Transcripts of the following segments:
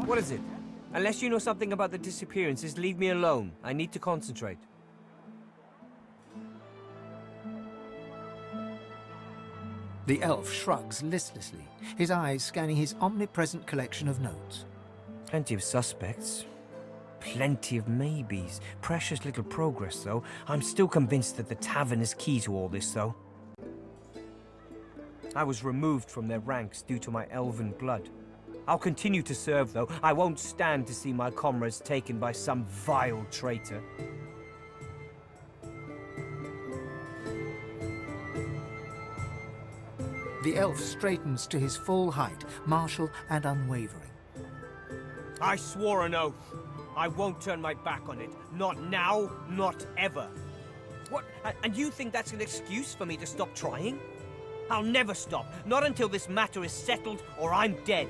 What is it? Unless you know something about the disappearances, leave me alone. I need to concentrate. The elf shrugs listlessly, his eyes scanning his omnipresent collection of notes. Plenty of suspects. Plenty of maybes. Precious little progress, though. I'm still convinced that the tavern is key to all this, though. I was removed from their ranks due to my elven blood. I'll continue to serve, though. I won't stand to see my comrades taken by some vile traitor. The elf straightens to his full height, martial and unwavering. I swore an oath. I won't turn my back on it. Not now, not ever. What? And you think that's an excuse for me to stop trying? I'll never stop. Not until this matter is settled or I'm dead.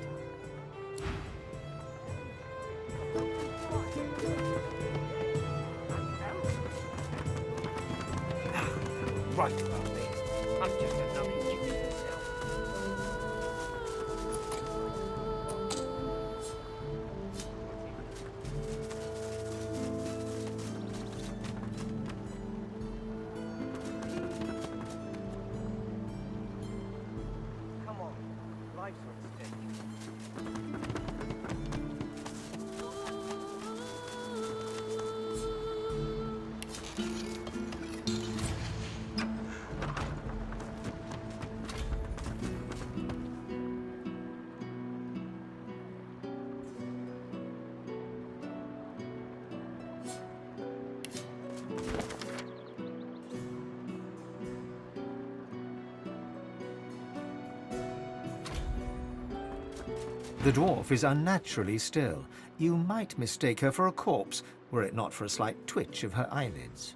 Right about me. I'm just another useless elf. Come on, life's at stake. The dwarf is unnaturally still. You might mistake her for a corpse, were it not for a slight twitch of her eyelids.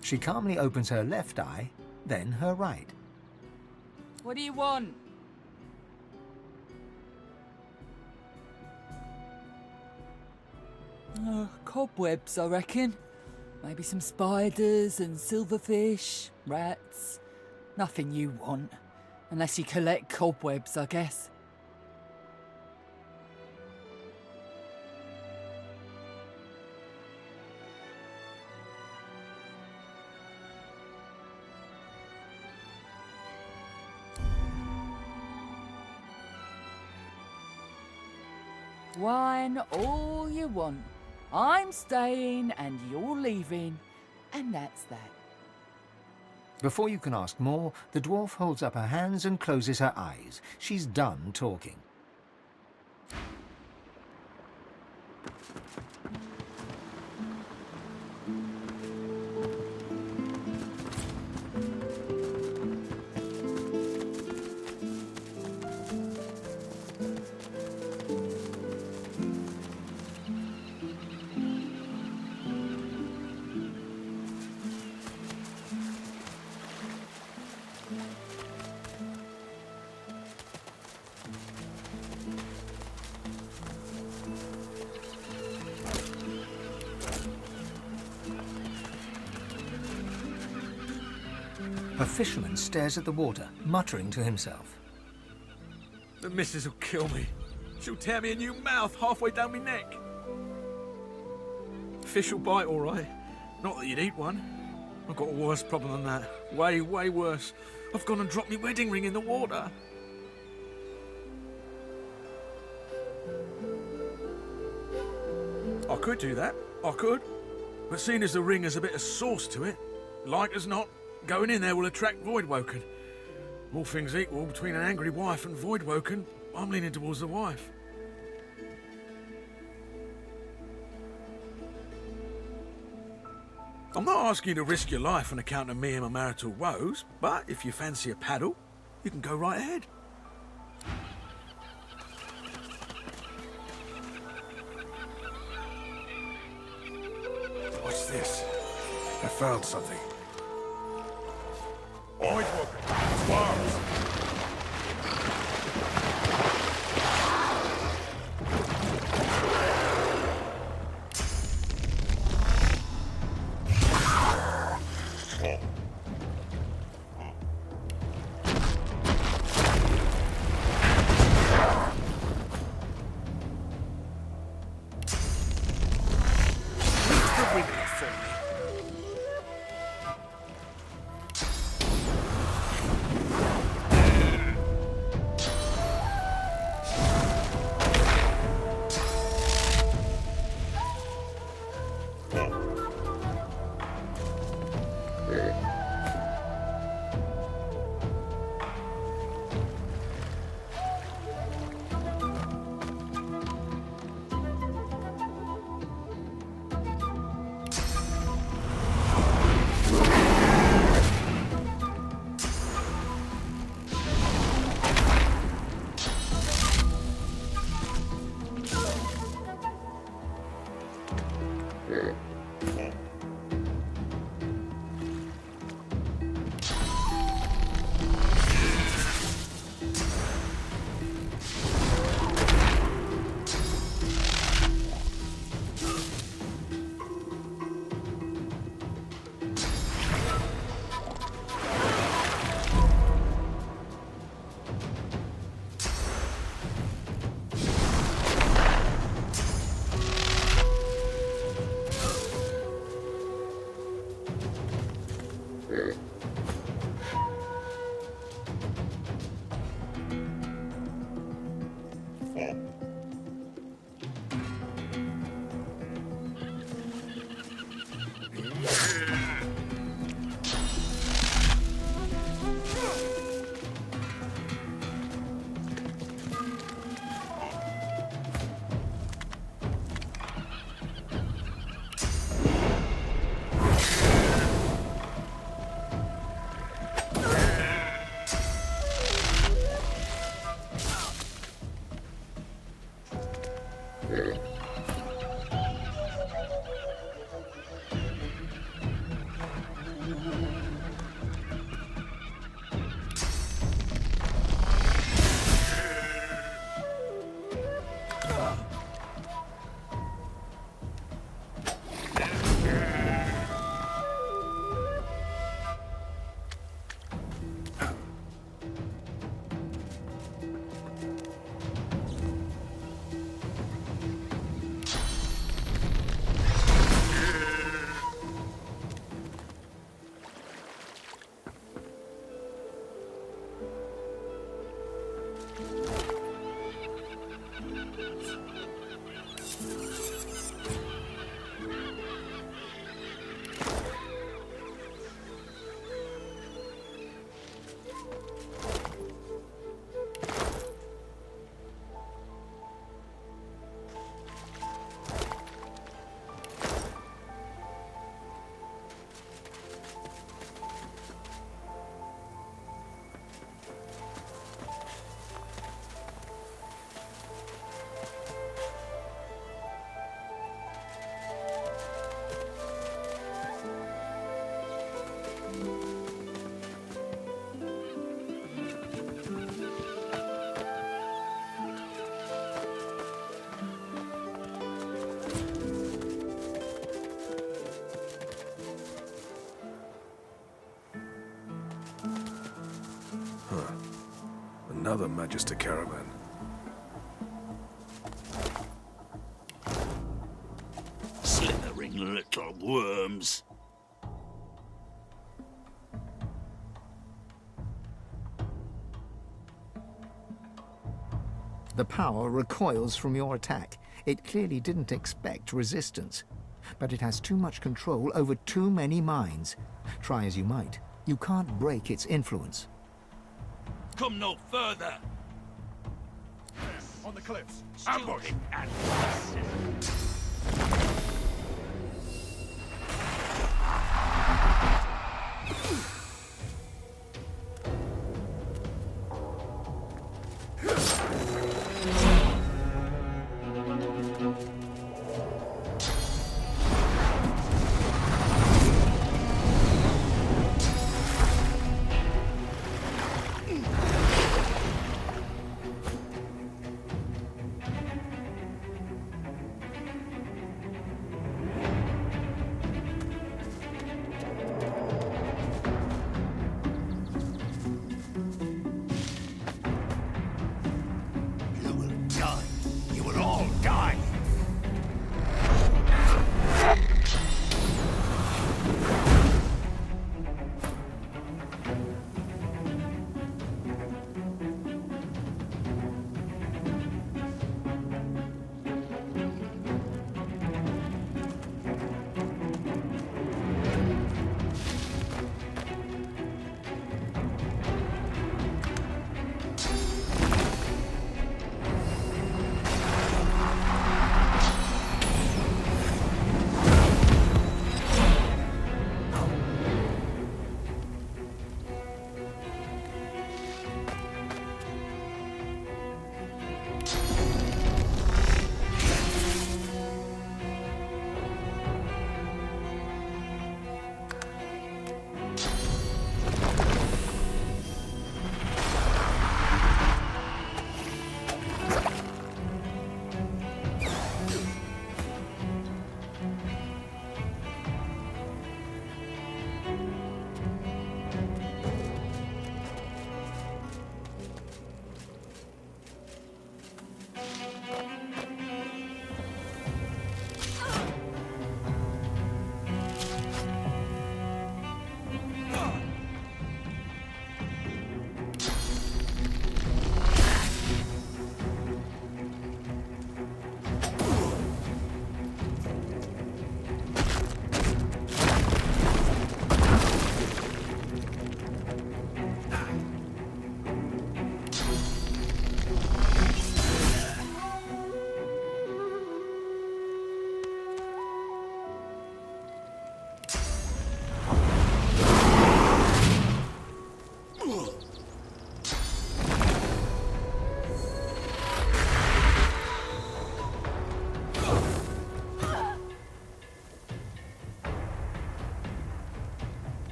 She calmly opens her left eye, then her right. What do you want? Cobwebs, I reckon. Maybe some spiders and silverfish, rats. Nothing you want. Unless you collect cobwebs, I guess. Wine all you want. I'm staying and you're leaving, and that's that. Before you can ask more, the dwarf holds up her hands and closes her eyes. She's done talking. A fisherman stares at the water, muttering to himself. The missus will kill me. She'll tear me a new mouth halfway down my neck. Fish will bite, all right. Not that you'd eat one. I've got a worse problem than that. Way, way worse. I've gone and dropped my wedding ring in the water. I could do that. I could. But seeing as the ring has a bit of sauce to it, like as not, going in there will attract Voidwoken. All things equal, between an angry wife and Voidwoken, I'm leaning towards the wife. I'm not asking you to risk your life on account of me and my marital woes, but if you fancy a paddle, you can go right ahead. What's this? I found something. Voidwoken! Swarms! Another Magister caravan. Slithering little worms. The power recoils from your attack. It clearly didn't expect resistance. But it has too much control over too many minds. Try as you might, you can't break its influence. Come no further. On the cliffs. Ambush! Stupid and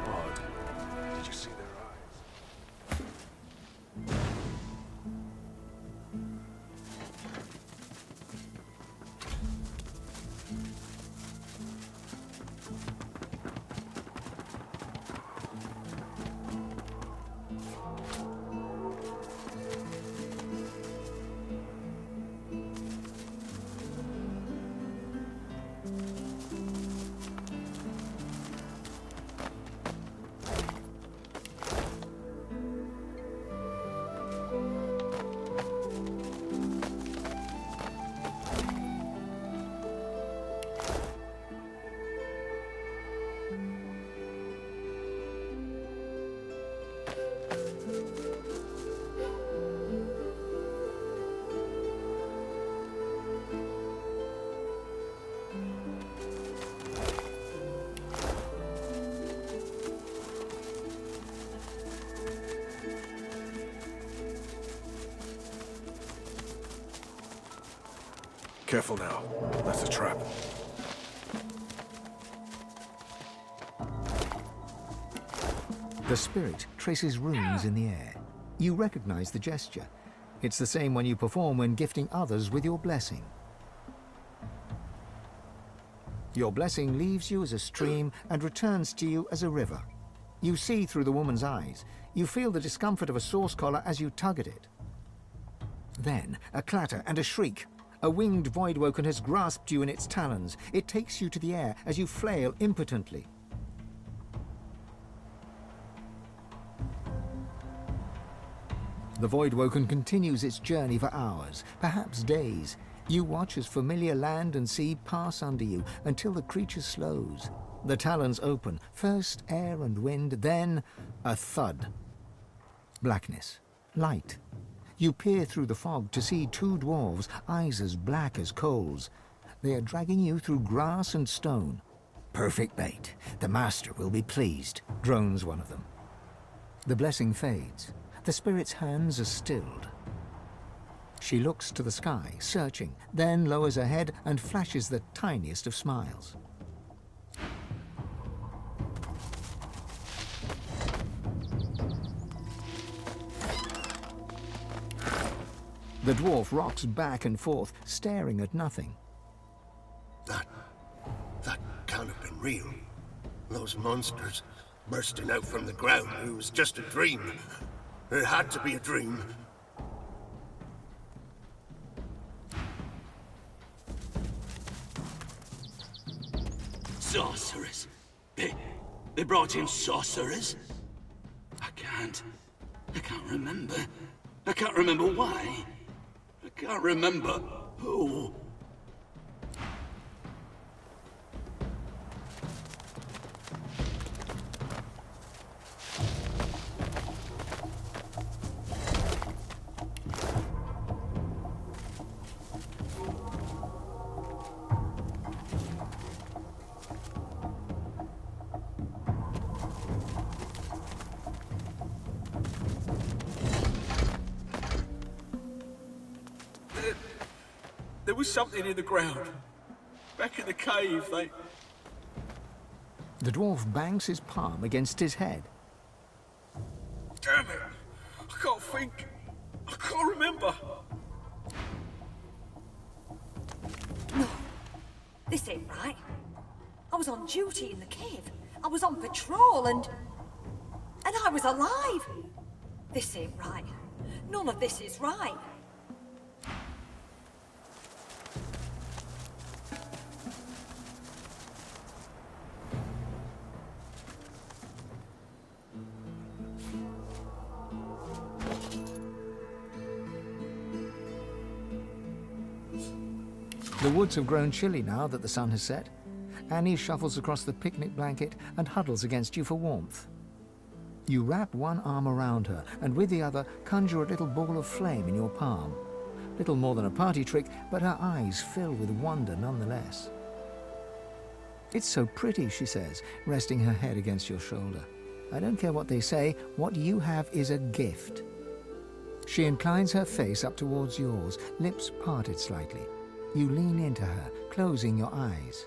Odd. Did you see their eyes? Careful now. That's a trap. The spirit traces runes in the air. You recognize the gesture. It's the same one you perform when gifting others with your blessing. Your blessing leaves you as a stream and returns to you as a river. You see through the woman's eyes. You feel the discomfort of a source collar as you tug at it. Then, a clatter and a shriek. A winged Voidwoken has grasped you in its talons. It takes you to the air as you flail impotently. The Voidwoken continues its journey for hours, perhaps days. You watch as familiar land and sea pass under you until the creature slows. The talons open, first air and wind, then a thud. Blackness. Light. You peer through the fog to see two dwarves, eyes as black as coals. They are dragging you through grass and stone. Perfect bait. The master will be pleased, drones one of them. The blessing fades. The spirit's hands are stilled. She looks to the sky, searching, then lowers her head and flashes the tiniest of smiles. The dwarf rocks back and forth, staring at nothing. That can't have been real. Those monsters bursting out from the ground, it was just a dream. It had to be a dream. Sorcerers. They brought in sorcerers? I can't remember. I can't remember why. I can't remember who. There was something in the ground. Back in the cave, The dwarf bangs his palm against his head. Damn it! I can't think. I can't remember. No, this ain't right. I was on duty in the cave. I was on patrol and I was alive. This ain't right. None of this is right. The woods have grown chilly now that the sun has set. Annie shuffles across the picnic blanket and huddles against you for warmth. You wrap one arm around her and with the other conjure a little ball of flame in your palm. Little more than a party trick, but her eyes fill with wonder nonetheless. It's so pretty, she says, resting her head against your shoulder. I don't care what they say, what you have is a gift. She inclines her face up towards yours, lips parted slightly. You lean into her, closing your eyes.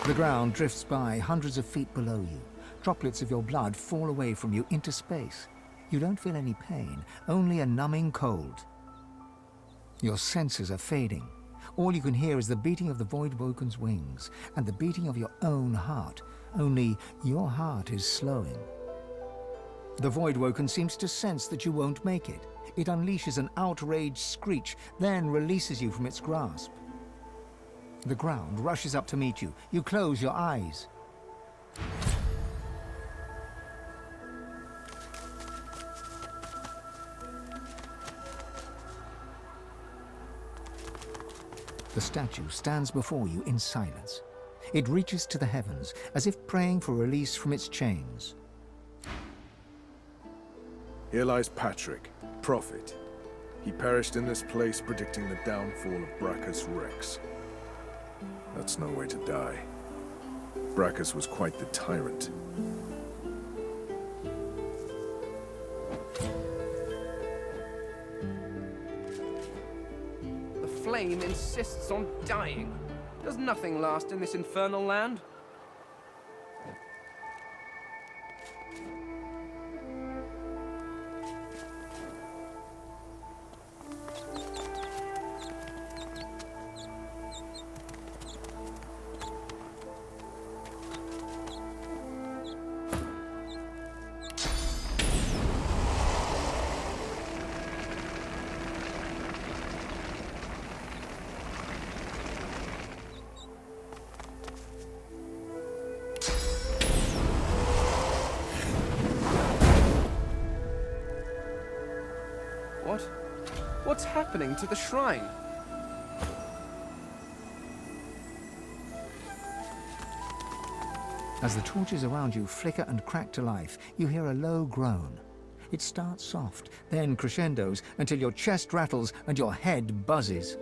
The ground drifts by hundreds of feet below you. Droplets of your blood fall away from you into space. You don't feel any pain, only a numbing cold. Your senses are fading. All you can hear is the beating of the Voidwoken's wings and the beating of your own heart, only your heart is slowing. The Voidwoken seems to sense that you won't make it. It unleashes an outraged screech, then releases you from its grasp. The ground rushes up to meet you. You close your eyes. The statue stands before you in silence. It reaches to the heavens, as if praying for release from its chains. Here lies Patrick, prophet. He perished in this place predicting the downfall of Bracchus Rex. That's no way to die. Bracchus was quite the tyrant. The flame insists on dying. Does nothing last in this infernal land? What's happening to the shrine? As the torches around you flicker and crack to life, you hear a low groan. It starts soft, then crescendos until your chest rattles and your head buzzes.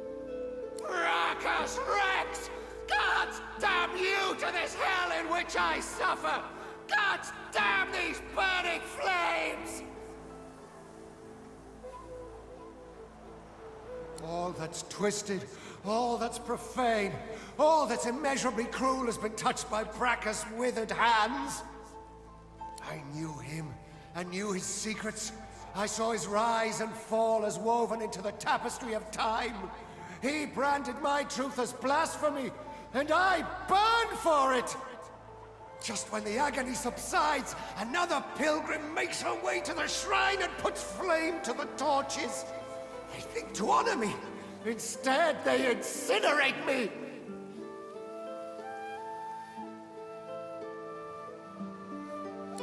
Bracchus Rex! Gods damn you to this hell in which I suffer! Gods damn these burning flames! All that's twisted, all that's profane, all that's immeasurably cruel has been touched by Bracchus' withered hands. I knew him, and knew his secrets. I saw his rise and fall as woven into the tapestry of time. He branded my truth as blasphemy, and I burn for it! Just when the agony subsides, another pilgrim makes her way to the shrine and puts flame to the torches. They think to honor me. Instead, they incinerate me!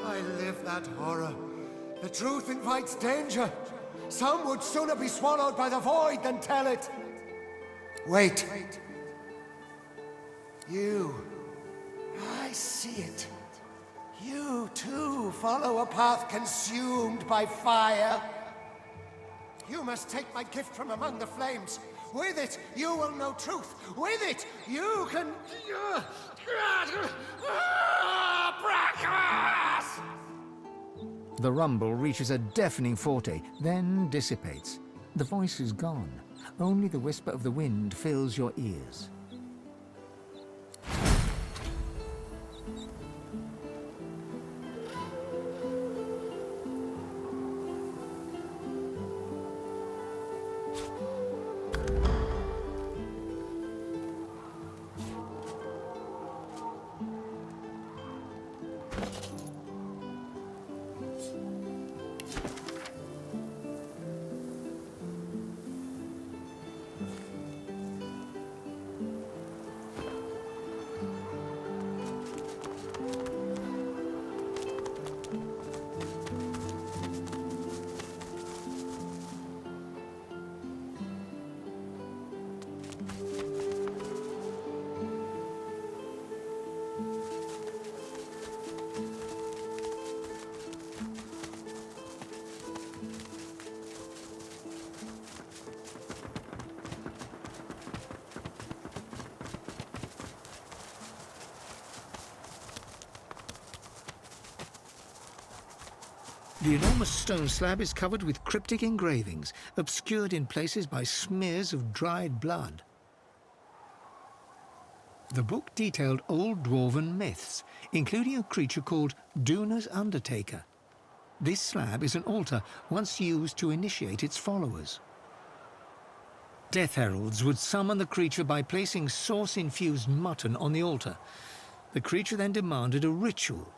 I live that horror. The truth invites danger. Some would sooner be swallowed by the void than tell it. Wait. You. I see it. You, too, follow a path consumed by fire. You must take my gift from among the flames. With it, you will know truth. With it, you can... Bracchus! The rumble reaches a deafening forte, then dissipates. The voice is gone. Only the whisper of the wind fills your ears. The enormous stone slab is covered with cryptic engravings, obscured in places by smears of dried blood. The book detailed old dwarven myths, including a creature called Duna's Undertaker. This slab is an altar once used to initiate its followers. Death heralds would summon the creature by placing sauce-infused mutton on the altar. The creature then demanded a ritual.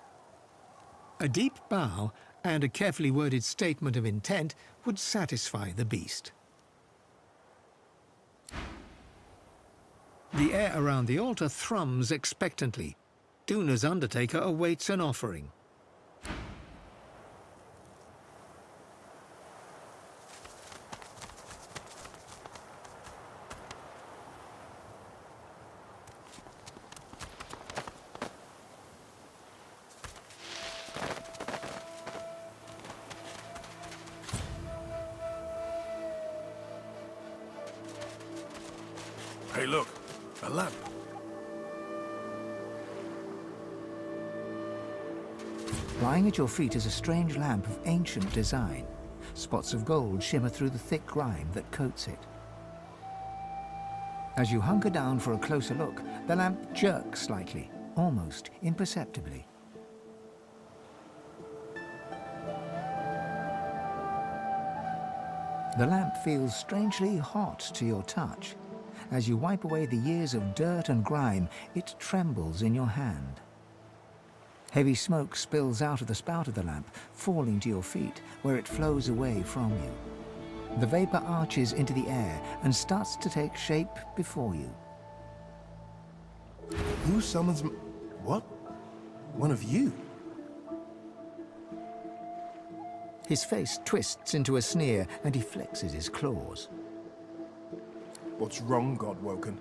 A deep bow and a carefully worded statement of intent would satisfy the beast. The air around the altar thrums expectantly. Duna's Undertaker awaits an offering. Hey, look, a lamp. Lying at your feet is a strange lamp of ancient design. Spots of gold shimmer through the thick grime that coats it. As you hunker down for a closer look, the lamp jerks slightly, almost imperceptibly. The lamp feels strangely hot to your touch. As you wipe away the years of dirt and grime, it trembles in your hand. Heavy smoke spills out of the spout of the lamp, falling to your feet, where it flows away from you. The vapor arches into the air and starts to take shape before you. Who summons what? One of you? His face twists into a sneer, and he flexes his claws. What's wrong, Godwoken?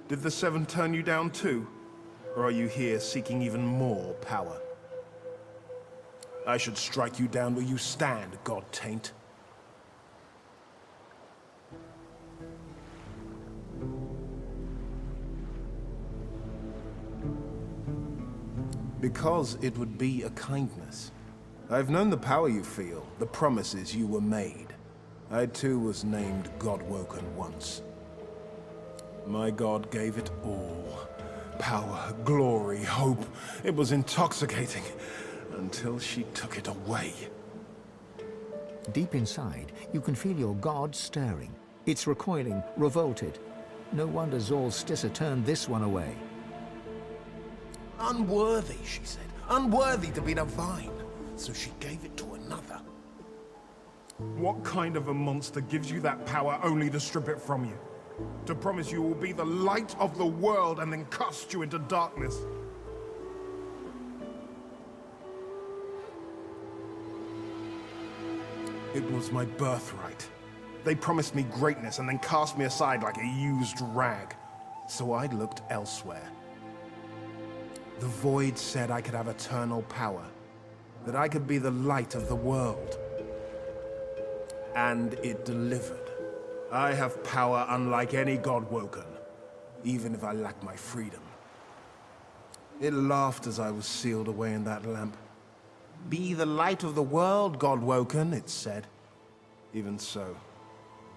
Did the Seven turn you down too? Or are you here seeking even more power? I should strike you down where you stand, God-taint. Because it would be a kindness. I've known the power you feel, the promises you were made. I too was named Godwoken once. My god gave it all. Power, glory, hope. It was intoxicating, until she took it away. Deep inside, you can feel your god stirring. It's recoiling, revolted. No wonder Zorl Stissa turned this one away. Unworthy, she said. Unworthy to be divine. So she gave it to another. What kind of a monster gives you that power only to strip it from you? To promise you will be the light of the world and then cast you into darkness? It was my birthright. They promised me greatness and then cast me aside like a used rag. So I looked elsewhere. The Void said I could have eternal power. That I could be the light of the world. And it delivered. I have power unlike any Godwoken, even if I lack my freedom. It laughed as I was sealed away in that lamp. Be the light of the world, Godwoken, it said. Even so,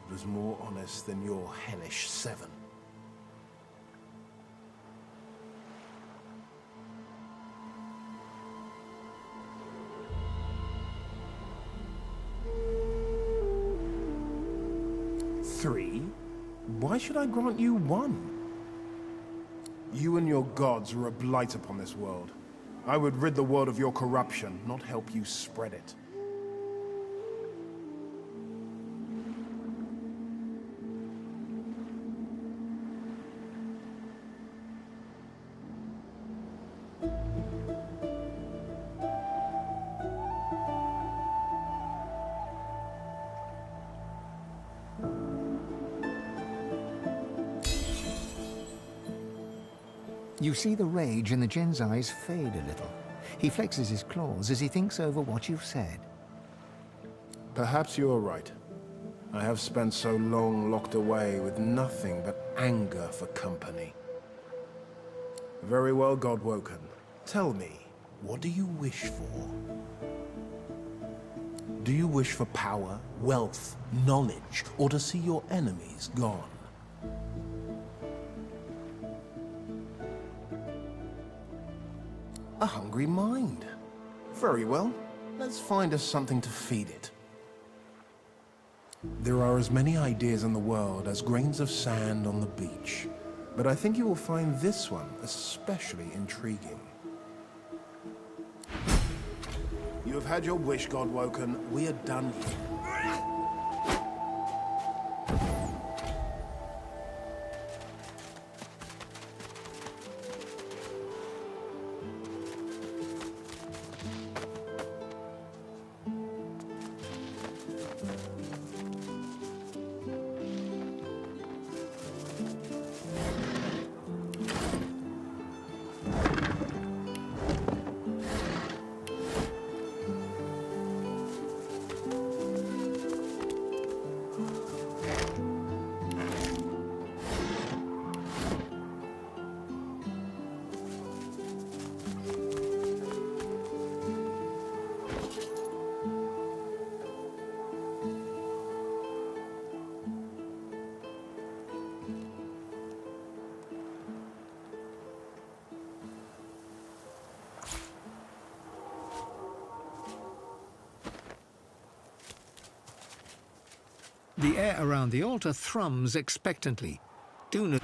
it was more honest than your hellish Seven. Three? Why should I grant you one? You and your gods are a blight upon this world. I would rid the world of your corruption, not help you spread it. You see the rage in the Jinn's eyes fade a little. He flexes his claws as he thinks over what you've said. Perhaps you're right. I have spent so long locked away with nothing but anger for company. Very well, Godwoken. Tell me, what do you wish for? Do you wish for power, wealth, knowledge, or to see your enemies gone? A hungry mind. Very well. Let's find us something to feed it. There are as many ideas in the world as grains of sand on the beach. But I think you will find this one especially intriguing. You have had your wish, Godwoken. We are done here. The air around the altar thrums expectantly. Do not...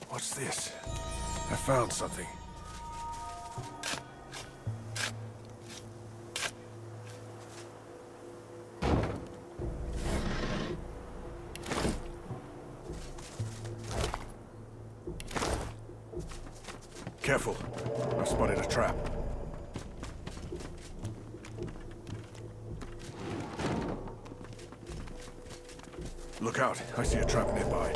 What's this? I found something. Careful. I spotted a trap. Look out. I see a trap nearby.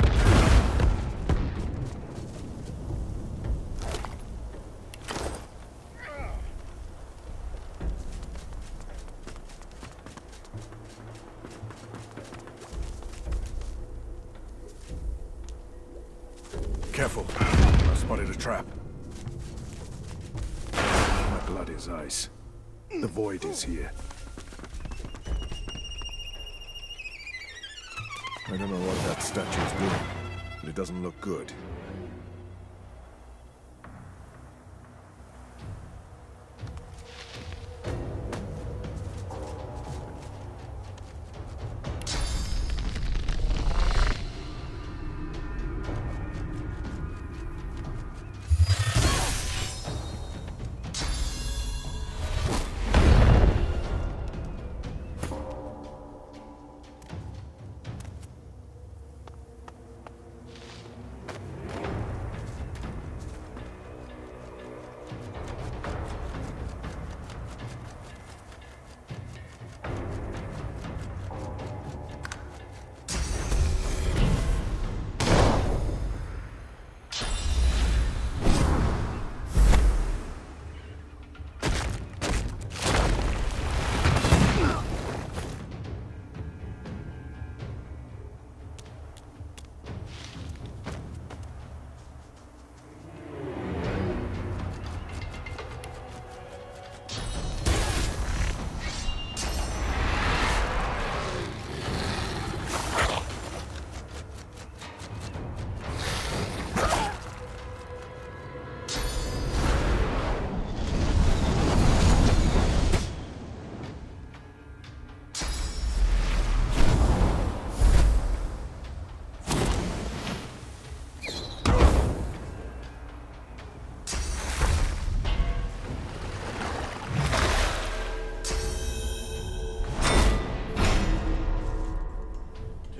Careful. I spotted a trap. My blood is ice. The void is here. I don't know what that statue is doing, but it doesn't look good.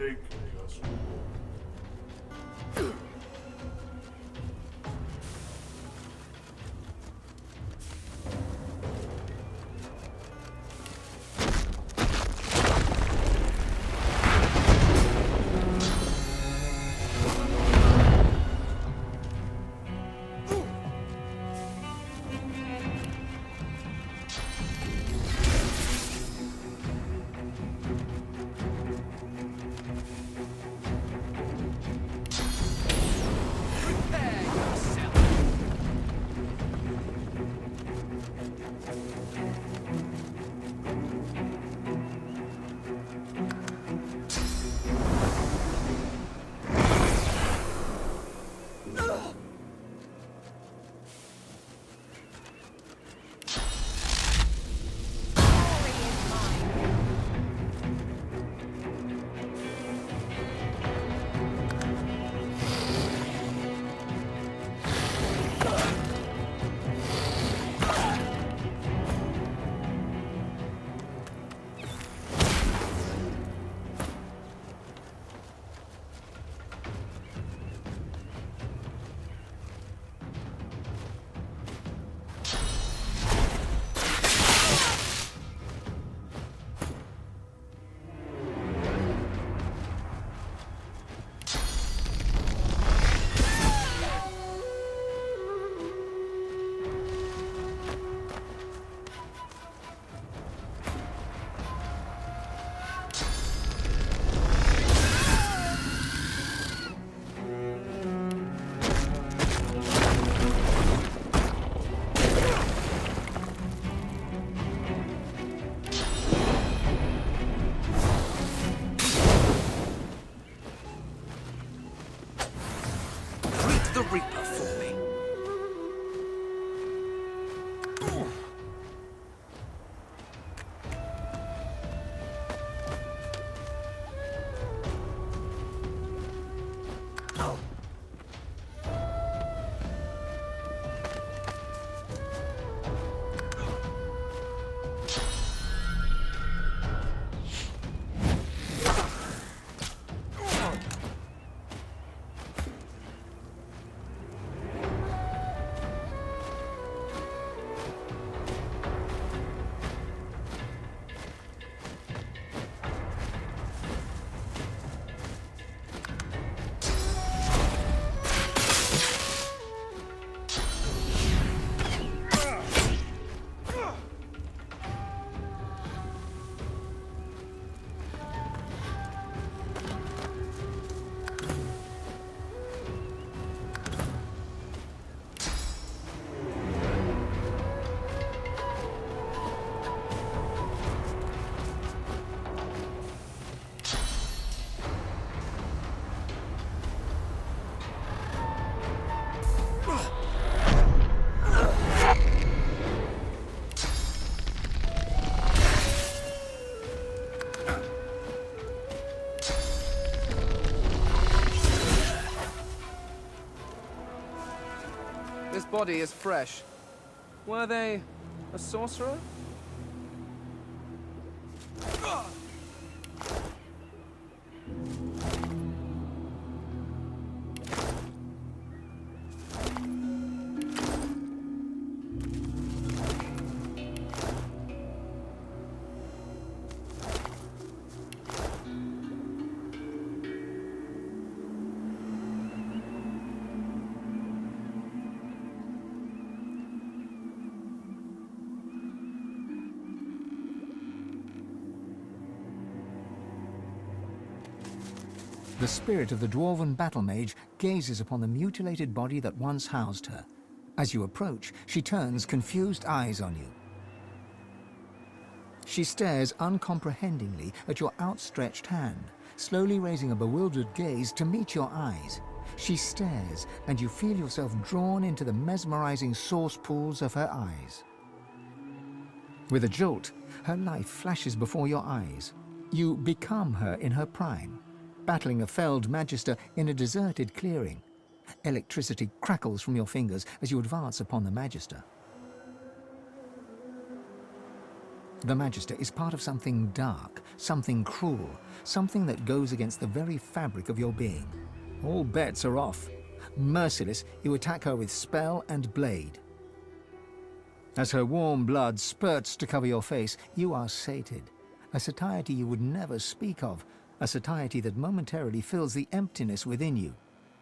making us war. The Reaper for me. This body is fresh. Were they a sorcerer? The spirit of the dwarven battle mage gazes upon the mutilated body that once housed her. As you approach, she turns confused eyes on you. She stares uncomprehendingly at your outstretched hand, slowly raising a bewildered gaze to meet your eyes. She stares, and you feel yourself drawn into the mesmerizing source pools of her eyes. With a jolt, her life flashes before your eyes. You become her in her prime, battling a felled magister in a deserted clearing. Electricity crackles from your fingers as you advance upon the magister. The Magister is part of something dark, something cruel, something that goes against the very fabric of your being. All bets are off. Merciless, you attack her with spell and blade. As her warm blood spurts to cover your face, you are sated. A satiety you would never speak of, a satiety that momentarily fills the emptiness within you.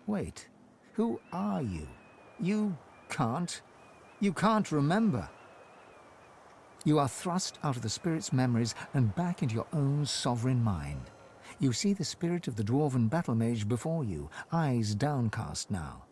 Wait, who are you? You can't remember. You are thrust out of the spirit's memories and back into your own sovereign mind. You see the spirit of the dwarven battle mage before you, eyes downcast now.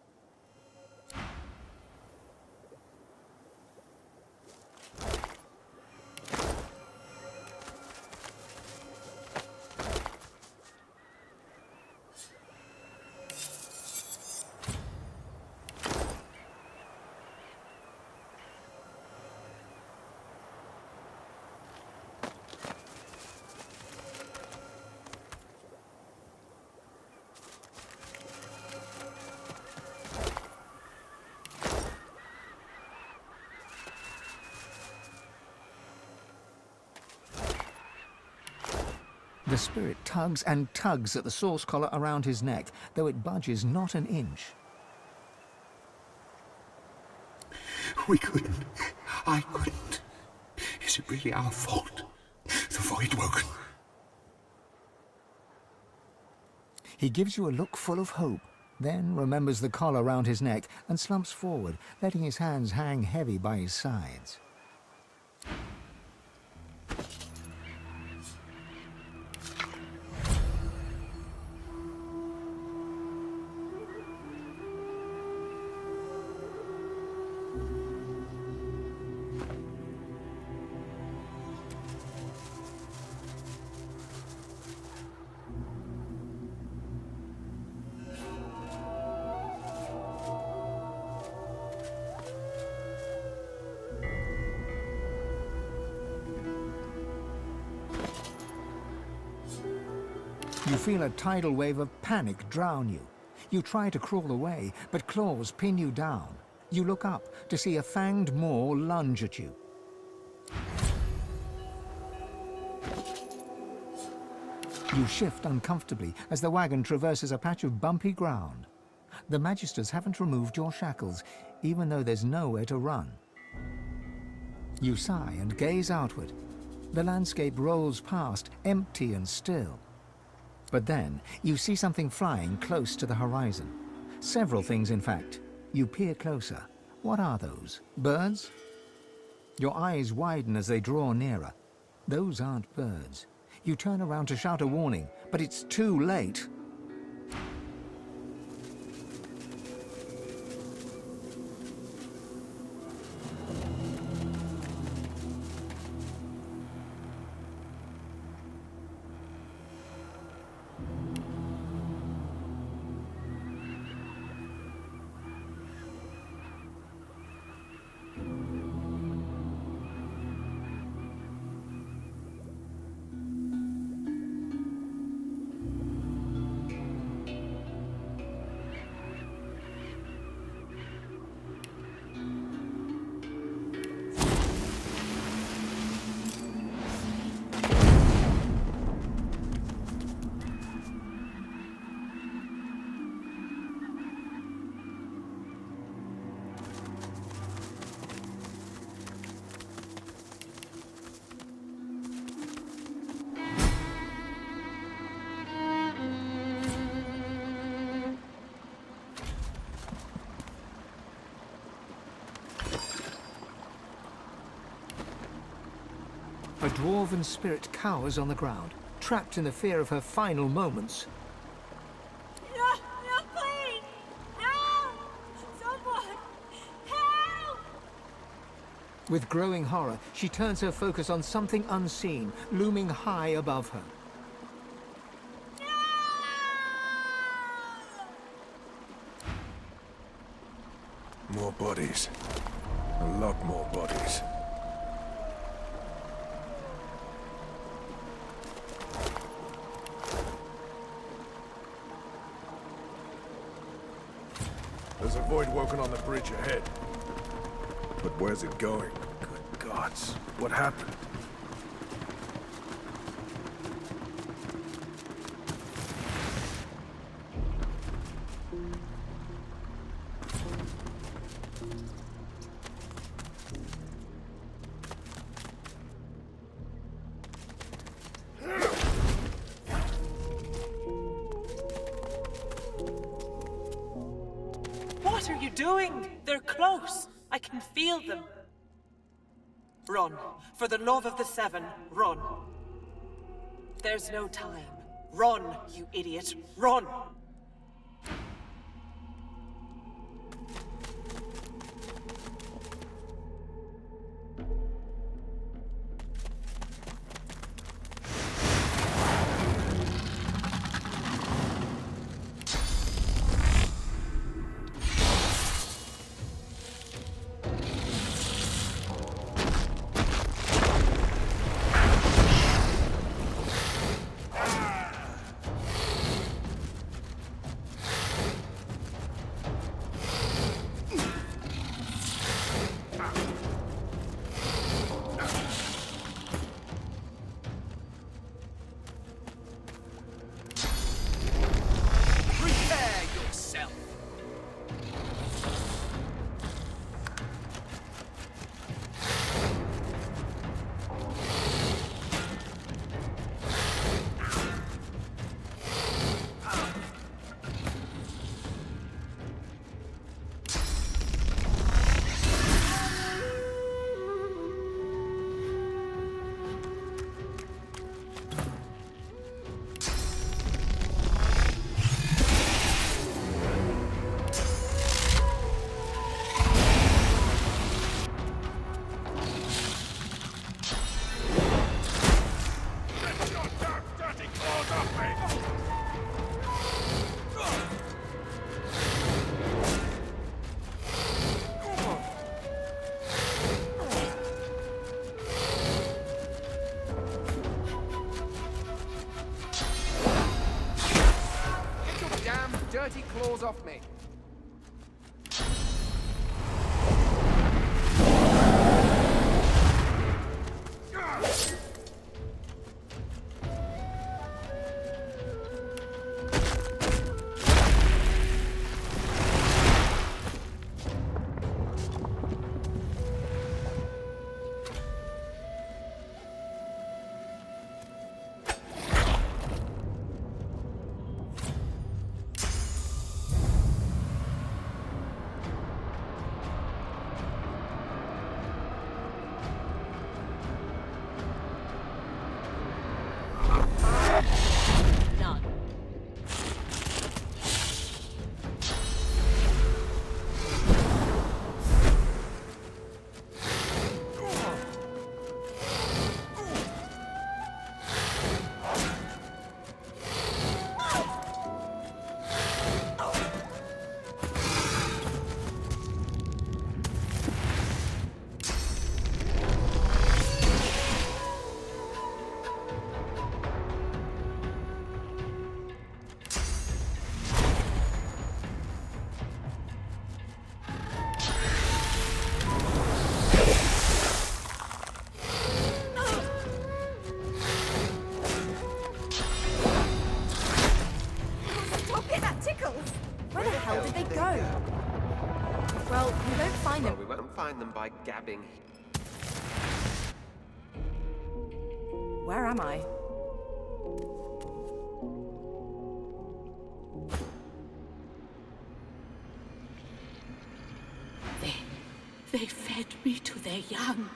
The spirit tugs and tugs at the source collar around his neck, though it budges not an inch. We couldn't. I couldn't. Is it really our fault? The Void Woken. He gives you a look full of hope, then remembers the collar round his neck and slumps forward, letting his hands hang heavy by his sides. You feel a tidal wave of panic drown you. You try to crawl away, but claws pin you down. You look up to see a fanged maw lunge at you. You shift uncomfortably as the wagon traverses a patch of bumpy ground. The Magisters haven't removed your shackles, even though there's nowhere to run. You sigh and gaze outward. The landscape rolls past, empty and still. But then, you see something flying close to the horizon. Several things, in fact. You peer closer. What are those? Birds? Your eyes widen as they draw nearer. Those aren't birds. You turn around to shout a warning, but it's too late. A dwarven spirit cowers on the ground, trapped in the fear of her final moments. No, please! Help! Someone! Help! With growing horror, she turns her focus on something unseen, looming high above her. More bodies. A lot more bodies. There's a Void Woken on the bridge ahead. But where's it going? Good gods. What happened? What are you doing? They're close. I can feel them. Run. For the love of the Seven, run. There's no time. Run, you idiot. Run! Dirty claws off me. By gabbing. Where am I? They fed me to their young.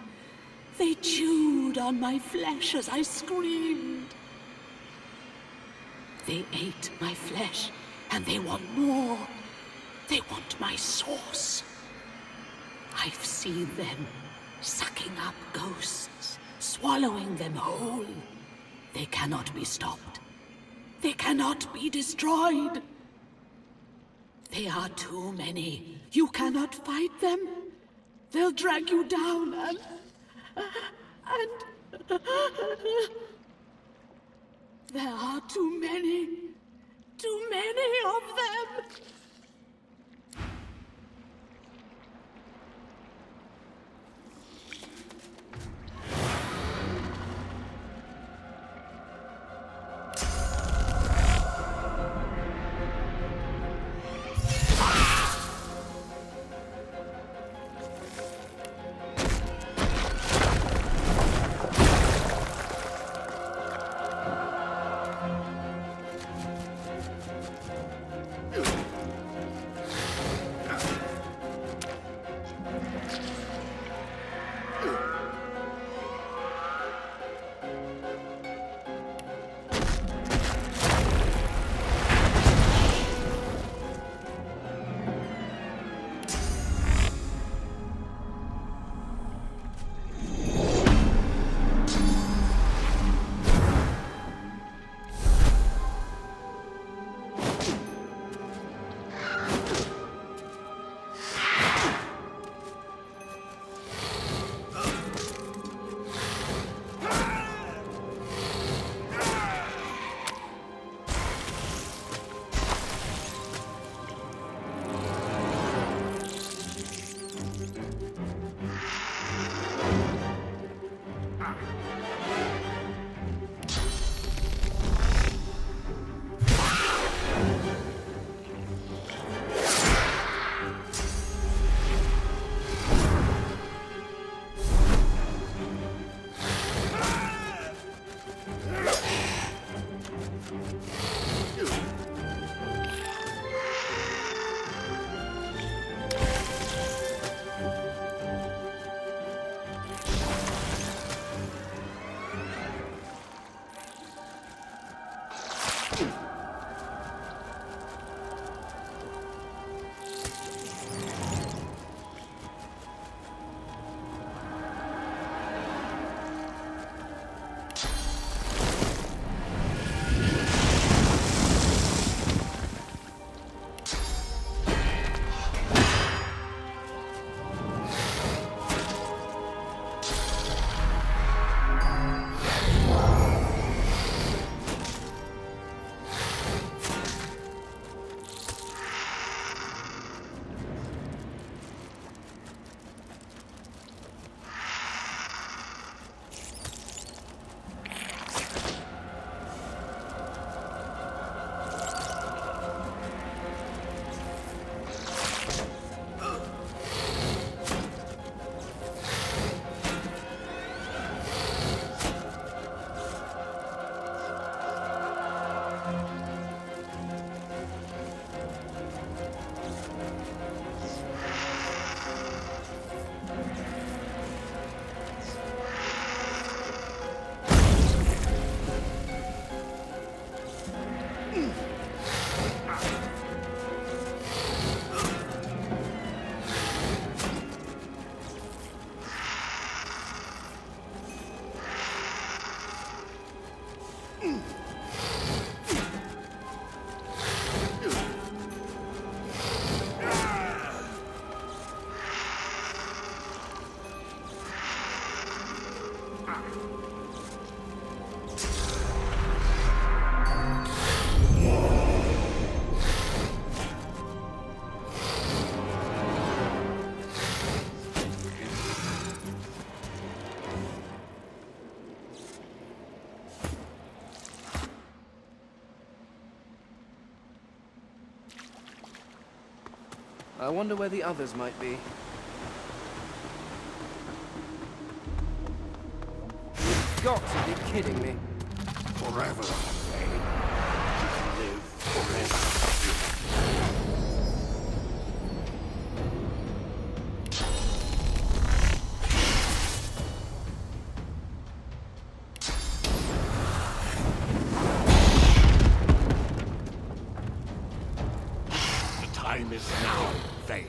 They chewed on my flesh as I screamed. They ate my flesh, and they want more. They want my source. I've seen them sucking up ghosts, swallowing them whole. They cannot be stopped. They cannot be destroyed. They are too many. You cannot fight them. They'll drag you down and... There are too many of them. I wonder where the others might be. You've got to be kidding me. Forever, Thane. Live forever. The time is now, Thane.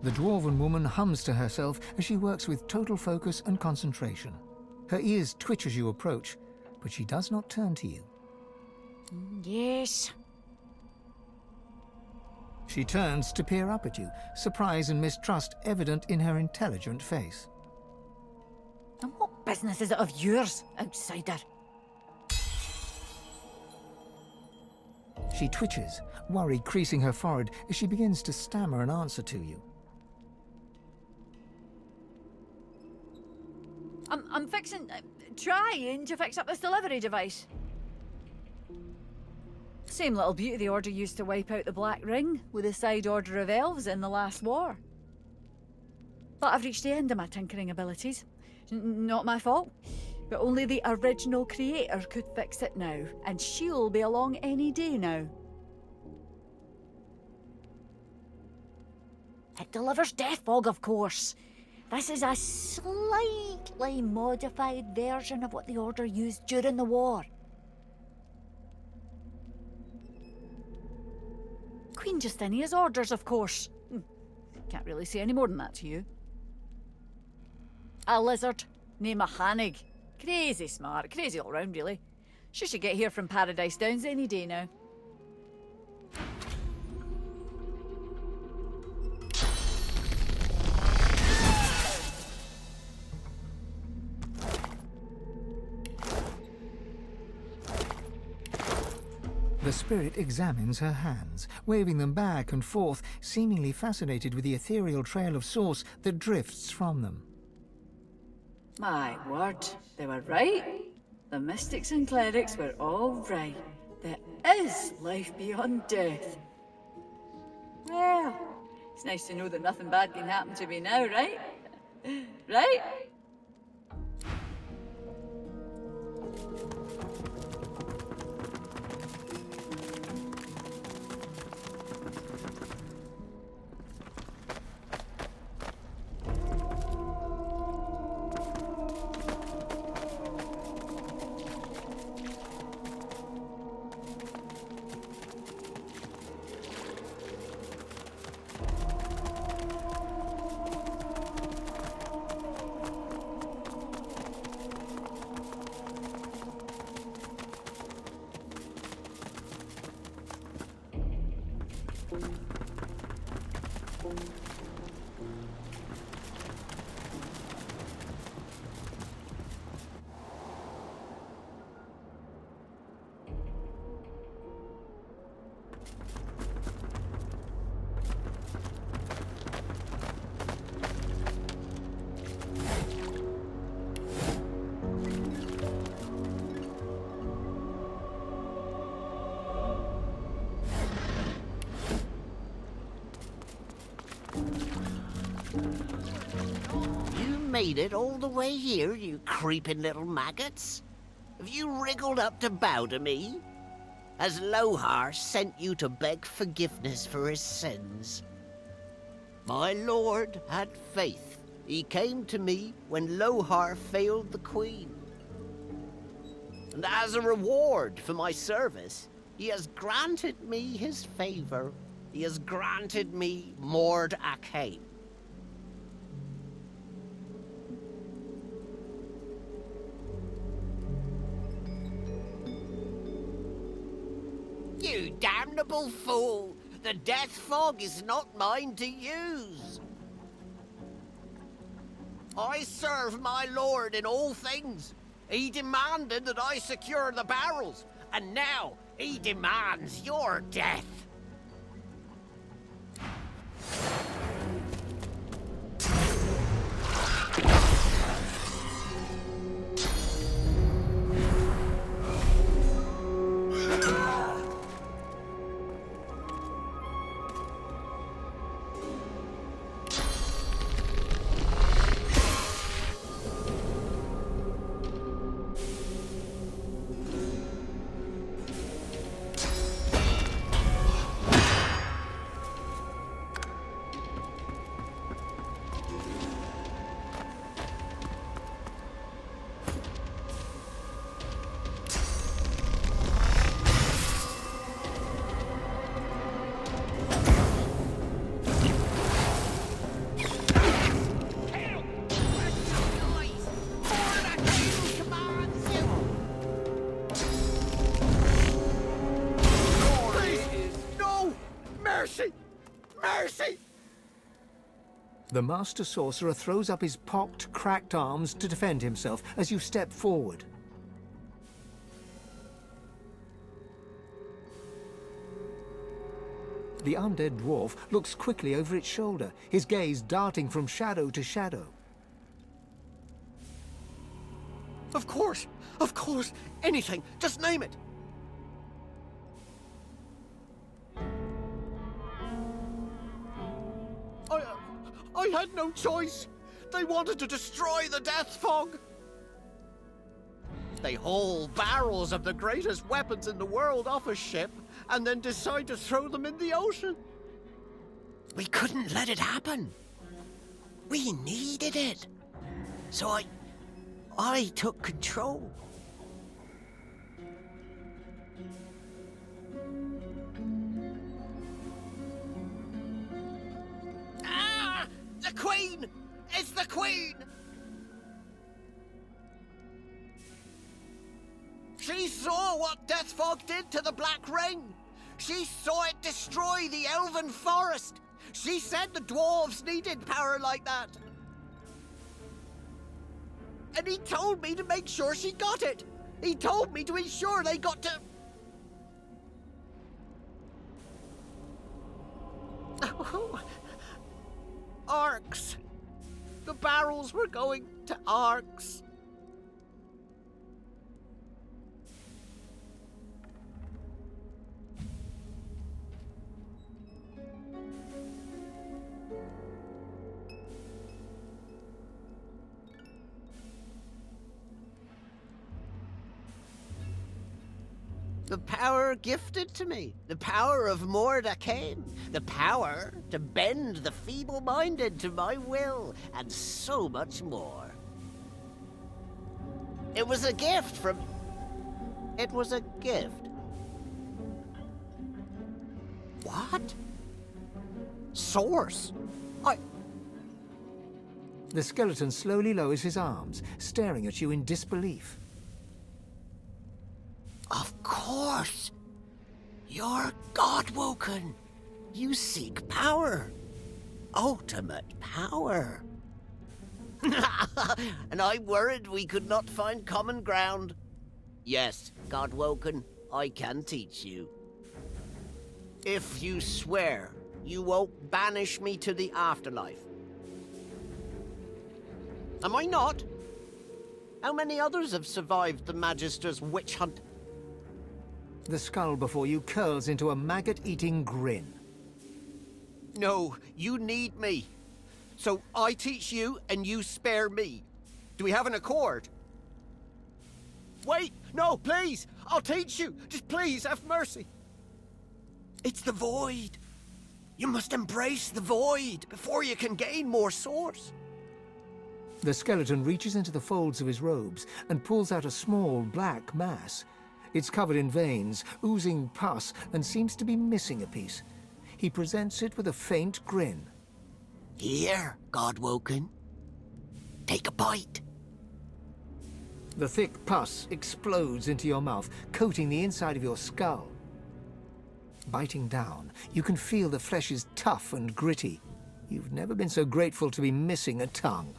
The dwarven woman hums to herself as she works with total focus and concentration. Her ears twitch as you approach, but she does not turn to you. Yes. She turns to peer up at you, surprise and mistrust evident in her intelligent face. And what business is it of yours, outsider? She twitches, worry creasing her forehead as she begins to stammer an answer to you. I'm trying to fix up this delivery device. Same little beauty the Order used to wipe out the Black Ring with the side order of elves in the last war. But I've reached the end of my tinkering abilities. Not my fault. But only the original creator could fix it now, and she'll be along any day now. It delivers death fog, of course. This is a slightly modified version of what the Order used during the war. Queen Justinia's orders, of course. Can't really say any more than that to you. A lizard, name a Hannig. Crazy smart, crazy all round, really. She should get here from Paradise Downs any day now. The spirit examines her hands, waving them back and forth, seemingly fascinated with the ethereal trail of source that drifts from them. My word, they were right. The mystics and clerics were all right. There is life beyond death. Well, it's nice to know that nothing bad can happen to me now, right? Right? Made it all the way here, you creeping little maggots? Have you wriggled up to bow to me? Has Lohar sent you to beg forgiveness for his sins? My lord had faith. He came to me when Lohar failed the queen. And as a reward for my service, he has granted me his favor. He has granted me Mord Akhaim. You damnable fool! The death fog is not mine to use! I serve my lord in all things. He demanded that I secure the barrels, and now he demands your death. The Master Sorcerer throws up his pocked, cracked arms to defend himself as you step forward. The undead dwarf looks quickly over its shoulder, his gaze darting from shadow to shadow. Of course, anything, just name it. I had no choice. They wanted to destroy the Death Fog. They haul barrels of the greatest weapons in the world off a ship and then decide to throw them in the ocean. We couldn't let it happen. We needed it. So I took control. Ah! The Queen! It's the Queen! She saw what Death Fog did to the Black Ring. She saw it destroy the Elven Forest. She said the dwarves needed power like that. And he told me to make sure she got it. He told me to ensure they got to... Oh, Arcs. The barrels were going to Arcs. The power gifted to me, the power of Mordecane, the power to bend the feeble-minded to my will, and so much more. It was a gift from... It was a gift. What? Source? The skeleton slowly lowers his arms, staring at you in disbelief. Of course! You're God-woken! You seek power! Ultimate power! And I worried we could not find common ground. Yes, God-woken, I can teach you. If you swear you won't banish me to the afterlife. Am I not? How many others have survived the Magister's witch hunt? The skull before you curls into a maggot-eating grin. No, you need me. So I teach you and you spare me. Do we have an accord? Wait, no, please! I'll teach you! Just please, have mercy! It's the Void. You must embrace the Void before you can gain more Source. The skeleton reaches into the folds of his robes and pulls out a small black mass. It's covered in veins, oozing pus, and seems to be missing a piece. He presents it with a faint grin. Here, God-woken. Take a bite. The thick pus explodes into your mouth, coating the inside of your skull. Biting down, you can feel the flesh is tough and gritty. You've never been so grateful to be missing a tongue.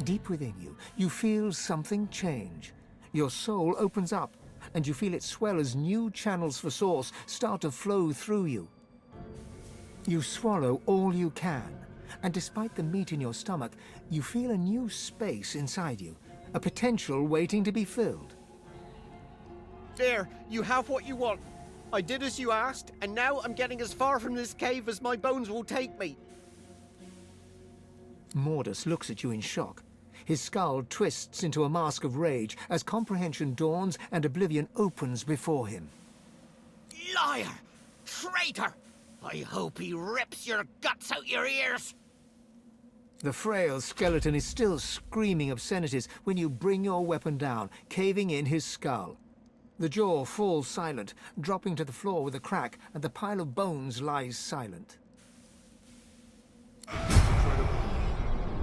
Deep within you, you feel something change. Your soul opens up, and you feel it swell as new channels for Source start to flow through you. You swallow all you can, and despite the meat in your stomach, you feel a new space inside you, a potential waiting to be filled. There, you have what you want. I did as you asked, and now I'm getting as far from this cave as my bones will take me. Mordus looks at you in shock. His skull twists into a mask of rage as comprehension dawns and oblivion opens before him. Liar! Traitor! I hope he rips your guts out your ears! The frail skeleton is still screaming obscenities when you bring your weapon down, caving in his skull. The jaw falls silent, dropping to the floor with a crack, and the pile of bones lies silent.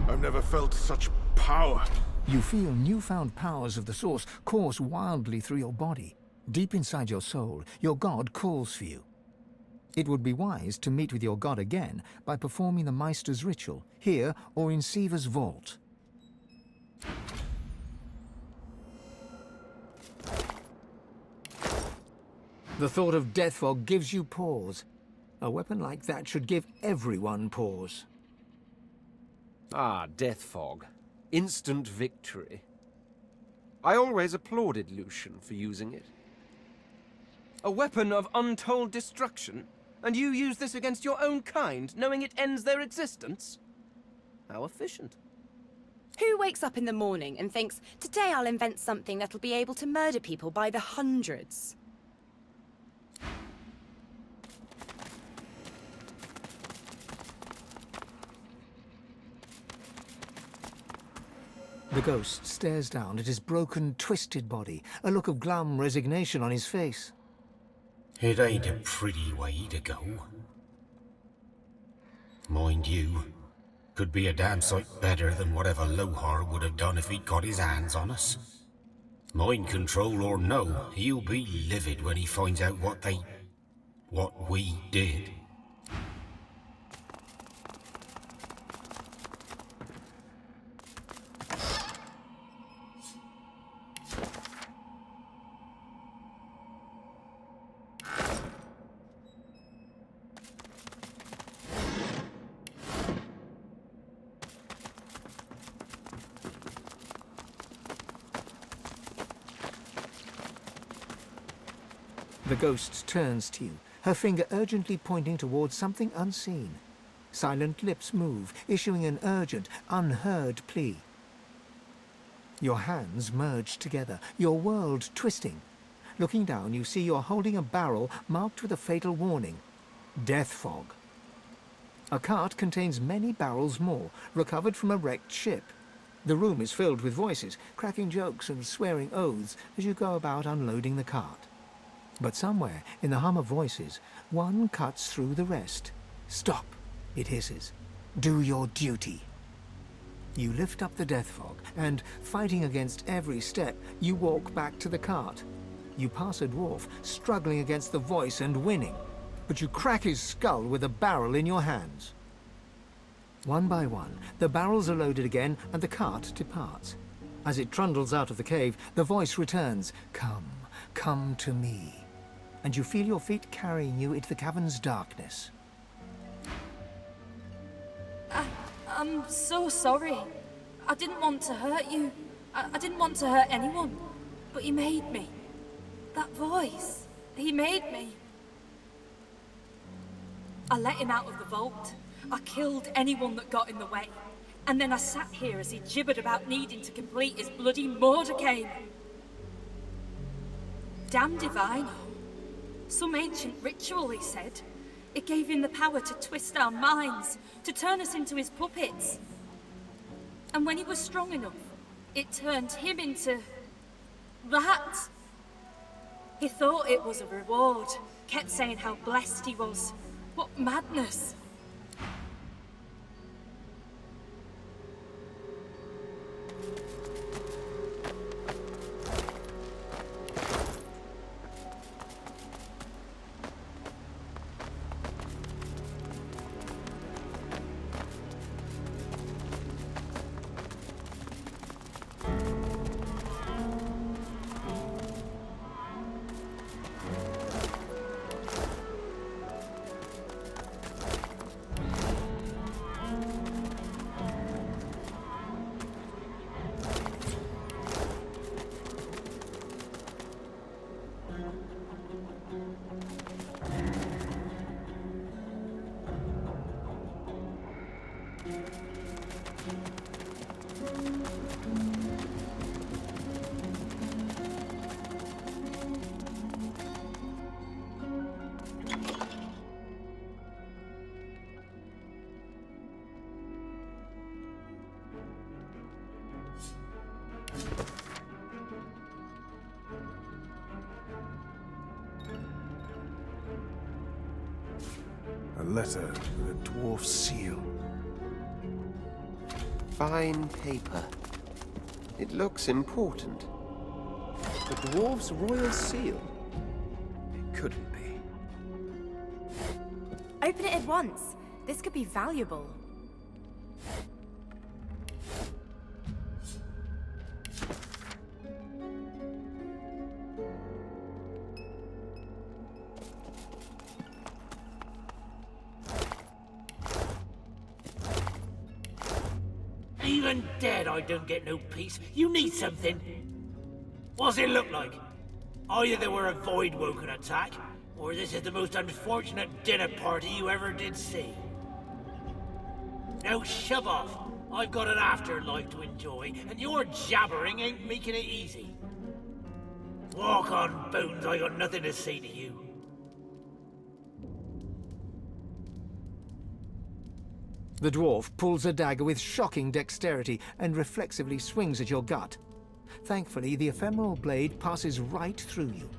I've never felt such power. You feel newfound powers of the Source course wildly through your body. Deep inside your soul, your god calls for you. It would be wise to meet with your god again by performing the Meister's ritual, here or in Siva's vault. The thought of Death Fog gives you pause. A weapon like that should give everyone pause. Ah, Death Fog. Instant victory. I always applauded Lucian for using it. A weapon of untold destruction? And you use this against your own kind, knowing it ends their existence? How efficient. Who wakes up in the morning and thinks, today I'll invent something that'll be able to murder people by the hundreds? The ghost stares down at his broken, twisted body, a look of glum resignation on his face. It ain't a pretty way to go. Mind you, could be a damn sight better than whatever Lohar would have done if he'd got his hands on us. Mind control or no, he'll be livid when he finds out what we did. The ghost turns to you, her finger urgently pointing towards something unseen. Silent lips move, issuing an urgent, unheard plea. Your hands merge together, your world twisting. Looking down, you see you're holding a barrel marked with a fatal warning. Death fog. A cart contains many barrels more, recovered from a wrecked ship. The room is filled with voices, cracking jokes and swearing oaths as you go about unloading the cart. But somewhere, in the hum of voices, one cuts through the rest. Stop, it hisses. Do your duty. You lift up the death fog, and, fighting against every step, you walk back to the cart. You pass a dwarf, struggling against the voice and winning, but you crack his skull with a barrel in your hands. One by one, the barrels are loaded again, and the cart departs. As it trundles out of the cave, the voice returns, "Come, come to me." And you feel your feet carrying you into the cavern's darkness. I'm so sorry. I didn't want to hurt you. I didn't want to hurt anyone. But he made me. That voice, he made me. I let him out of the vault. I killed anyone that got in the way. And then I sat here as he gibbered about needing to complete his bloody Mordecai. Damn divine. Some ancient ritual, he said. It gave him the power to twist our minds, to turn us into his puppets. And when he was strong enough, it turned him into... that. He thought it was a reward, kept saying how blessed he was. What madness. A letter with a dwarf seal. Fine paper. It looks important. The dwarf's royal seal? It couldn't be. Open it at once. This could be valuable. Even dead, I don't get no peace. You need something. What's it look like? Either there were a Voidwoken attack, or this is the most unfortunate dinner party you ever did see. Now shove off. I've got an afterlife to enjoy, and your jabbering ain't making it easy. Walk on, Bones, I got nothing to say to you. The dwarf pulls a dagger with shocking dexterity and reflexively swings at your gut. Thankfully, the ephemeral blade passes right through you.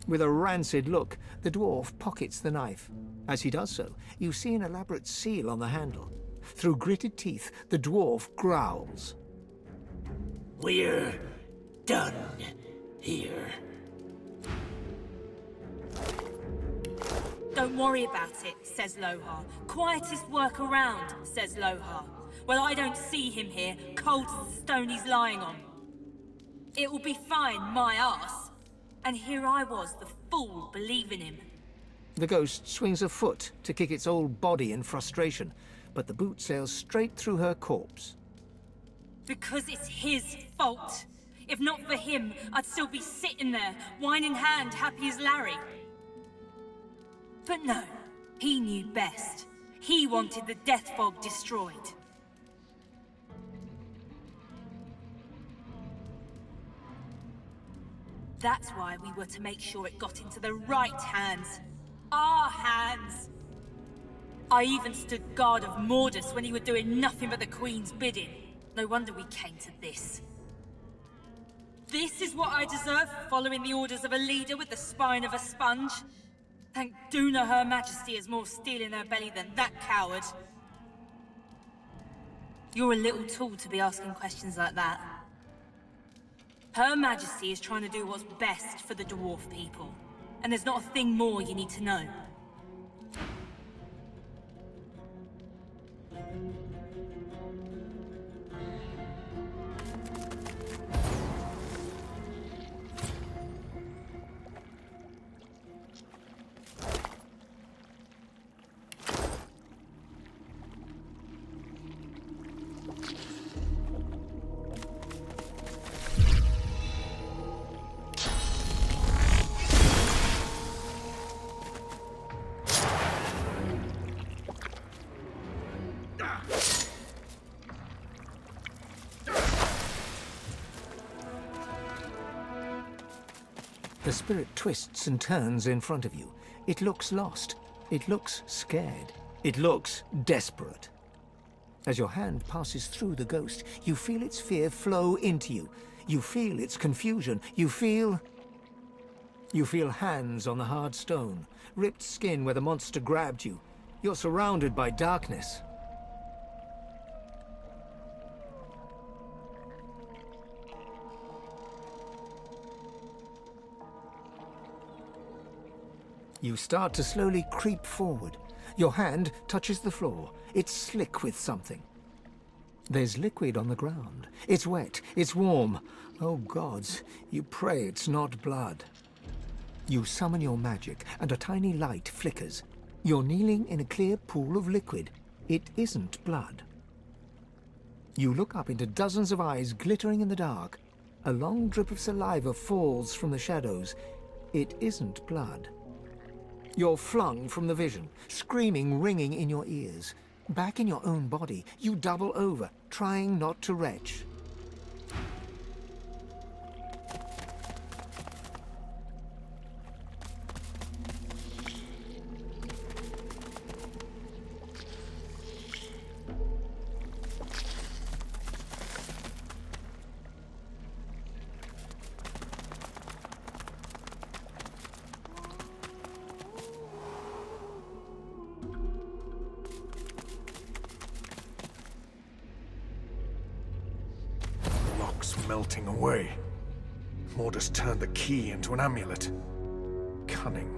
With a rancid look, the dwarf pockets the knife. As he does so, you see an elaborate seal on the handle. Through gritted teeth, the dwarf growls. We're done here. Don't worry about it, says Lohar. Quietest work around, says Lohar. Well, I don't see him here, cold as the stone he's lying on. It will be fine, my arse. And here I was, the fool, believing him. The ghost swings a foot to kick its old body in frustration, but the boot sails straight through her corpse. Because it's his fault. If not for him, I'd still be sitting there, wine in hand, happy as Larry. But no, he knew best. He wanted the death fog destroyed. That's why we were to make sure it got into the right hands. Our hands! I even stood guard of Mordus when he were doing nothing but the Queen's bidding. No wonder we came to this. This is what I deserve for following the orders of a leader with the spine of a sponge. Thank Duna Her Majesty has more steel in her belly than that coward. You're a little tool to be asking questions like that. Her Majesty is trying to do what's best for the dwarf people. And there's not a thing more you need to know. The spirit twists and turns in front of you. It looks lost. It looks scared. It looks desperate. As your hand passes through the ghost, you feel its fear flow into you. You feel its confusion. You feel hands on the hard stone, ripped skin where the monster grabbed you. You're surrounded by darkness. You start to slowly creep forward. Your hand touches the floor. It's slick with something. There's liquid on the ground. It's wet. It's warm. Oh gods, you pray it's not blood. You summon your magic, and a tiny light flickers. You're kneeling in a clear pool of liquid. It isn't blood. You look up into dozens of eyes glittering in the dark. A long drip of saliva falls from the shadows. It isn't blood. You're flung from the vision, screaming ringing in your ears. Back in your own body, you double over, trying not to retch. Melting away. Mordus turned the key into an amulet. Cunning.